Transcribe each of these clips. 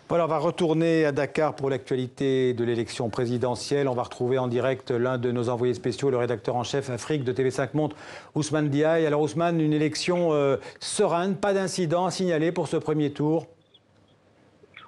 Voilà, on va retourner à Dakar pour l'actualité de l'élection présidentielle. On va retrouver en direct l'un de nos envoyés spéciaux, le rédacteur en chef Afrique de TV5 Monde, Ousmane Diaye. Alors Ousmane, une élection sereine, pas d'incident à signaler pour ce premier tour?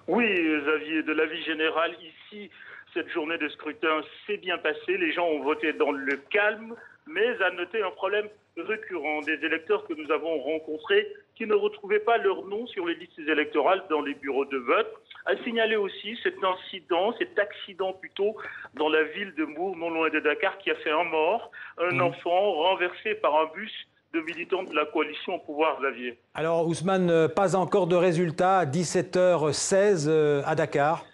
Oui, Xavier, de l'avis général, ici, cette journée de scrutin s'est bien passée. Les gens ont voté dans le calme, mais à noter un problème récurrent des électeurs que nous avons rencontrés qui ne retrouvaient pas leur nom sur les listes électorales dans les bureaux de vote. À signaler aussi cet incident, cet accident plutôt, dans la ville de Mour, non loin de Dakar, qui a fait un mort, un enfant renversé par un bus de militants de la coalition au pouvoir, Xavier. Alors Ousmane, pas encore de résultat à 17h16 à Dakar.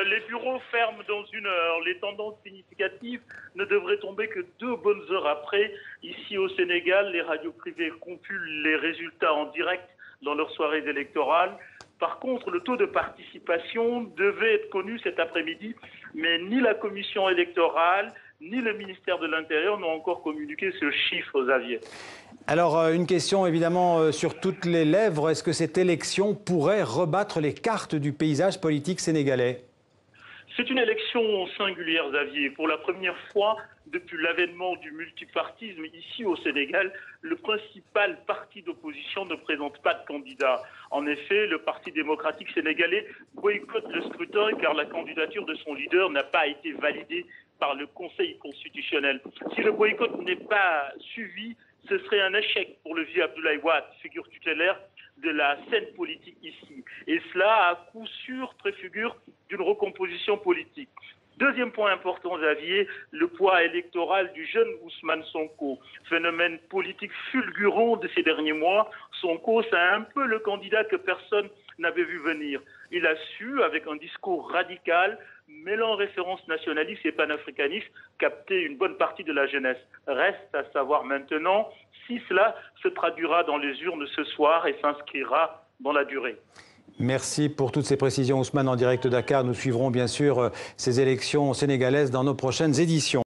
Les bureaux ferment dans une heure. Les tendances significatives ne devraient tomber que 2 bonnes heures après. Ici au Sénégal, les radios privées compilent les résultats en direct dans leurs soirées électorales. Par contre, le taux de participation devait être connu cet après-midi, mais ni la commission électorale, ni le ministère de l'Intérieur n'ont encore communiqué ce chiffre, Xavier. Alors, une question évidemment sur toutes les lèvres. Est-ce que cette élection pourrait rebattre les cartes du paysage politique sénégalais ? C'est une élection singulière, Xavier. Pour la première fois depuis l'avènement du multipartisme ici au Sénégal, le principal parti d'opposition ne présente pas de candidat. En effet, le Parti démocratique sénégalais boycotte le scrutin car la candidature de son leader n'a pas été validée par le Conseil constitutionnel. Si le boycott n'est pas suivi, ce serait un échec pour le vieux Abdoulaye Wade, figure tutélaire de la scène politique ici. Et cela, à coup sûr, préfigure d'une recomposition politique. Deuxième point important, Xavier, le poids électoral du jeune Ousmane Sonko. Phénomène politique fulgurant de ces derniers mois, Sonko, c'est un peu le candidat que personne n'avait vu venir. Il a su, avec un discours radical, mêlant références nationalistes et panafricanistes, capter une bonne partie de la jeunesse. Reste à savoir maintenant si cela se traduira dans les urnes ce soir et s'inscrira dans la durée. Merci pour toutes ces précisions, Ousmane, en direct de Dakar. Nous suivrons bien sûr ces élections sénégalaises dans nos prochaines éditions.